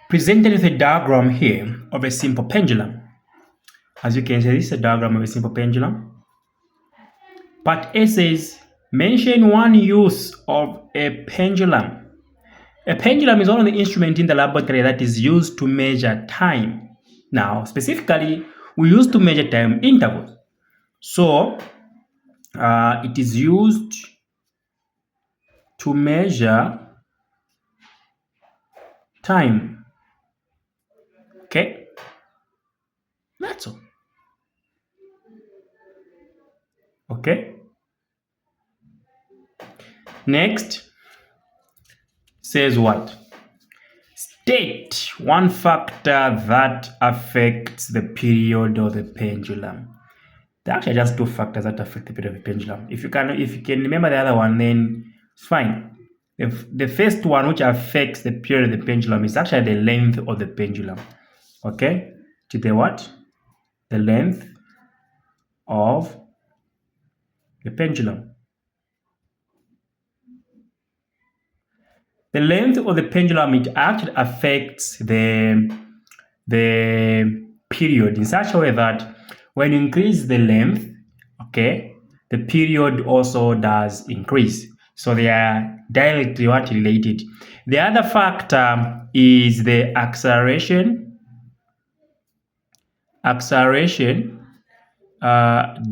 Presented with a diagram here of a simple pendulum. As you can see, this is a diagram of a simple pendulum. Part A says, mention one use of a pendulum. A pendulum is one of the instruments in the laboratory that is used to measure time. Now, specifically, we use to measure time intervals. So, it is used to measure time. Okay? That's all. Okay? Next, says what? State one factor that affects the period of the pendulum. There are actually just two factors that affect the period of the pendulum. If you can remember the other one, then it's fine. The first one which affects the period of the pendulum is actually the length of the pendulum. Okay? To the what? The length of the pendulum. The length of the pendulum, it actually affects the period in such a way that when you increase the length, okay, the period also does increase. So they are directly related. The other factor is the acceleration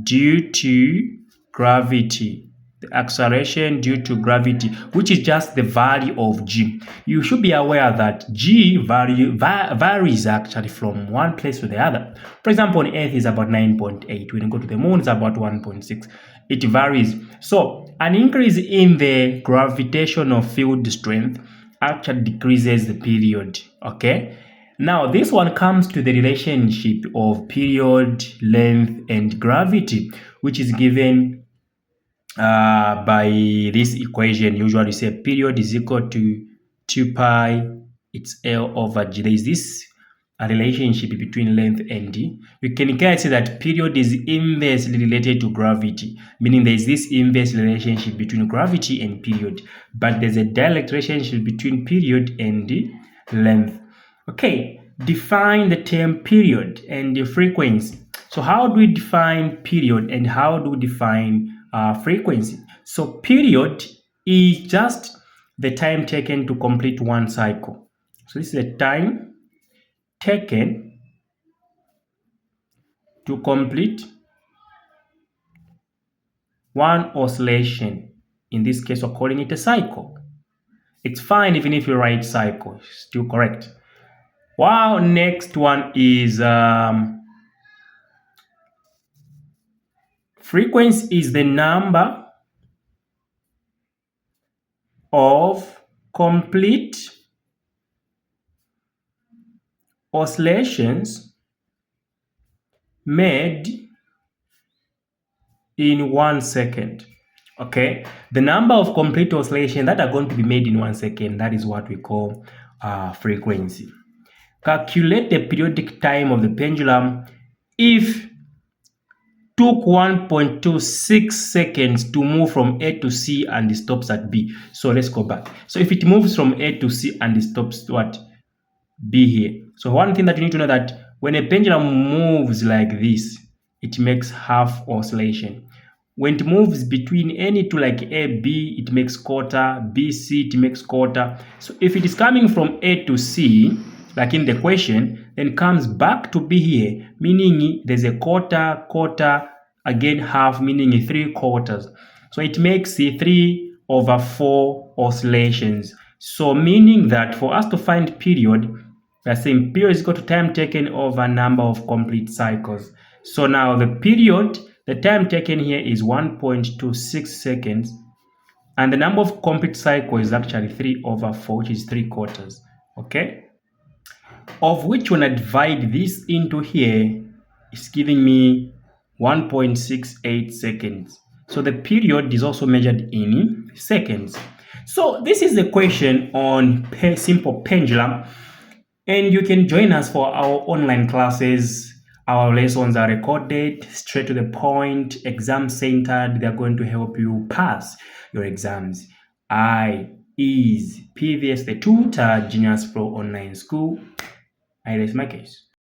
due to gravity. The acceleration due to gravity, which is just the value of g. You should be aware that g varies actually from one place to the other. For example, on Earth is about 9.8. When you go to the moon, it's about 1.6. It varies. So an increase in the gravitational field strength actually decreases the period. Okay. Now, this one comes to the relationship of period, length, and gravity, which is given by this equation. Usually say period is equal to 2 pi, it's L over G. There is this relationship between length and D. You can clearly see that period is inversely related to gravity, meaning there is this inverse relationship between gravity and period, but there's a direct relationship between period and length. Okay, define the term period and the frequency. So how do we define period and how do we define frequency? So period is just the time taken to complete one cycle. So this is the time taken to complete one oscillation. In this case, we're calling it a cycle. It's fine even if you write cycle, still correct. Wow, next one is frequency is the number of complete oscillations made in 1 second. Okay, the number of complete oscillations that are going to be made in 1 second, that is what we call frequency. Calculate the periodic time of the pendulum if took 1.26 seconds to move from A to C and it stops at B. So let's go back. So if it moves from A to C and it stops at B here. So one thing that you need to know that when a pendulum moves like this, it makes half oscillation. When it moves between any two like A, B, it makes quarter, B, C, it makes quarter. So if it is coming from A to C, like in the question, then comes back to B here, meaning there's a quarter, again half, meaning 3 quarters. So it makes 3/4 oscillations. So meaning that for us to find period, we're saying period is equal to time taken over number of complete cycles. So now the period, the time taken here is 1.26 seconds. And the number of complete cycles is actually 3/4, which is 3 quarters. Okay? Of which when I divide this into here, it's giving me 1.68 seconds. So the period is also measured in seconds. So this is the question on simple pendulum. And you can join us for our online classes. Our lessons are recorded, straight to the point, exam centered. They're going to help you pass your exams. I is PVS the Tutor Genius Pro Online School. I raise my case.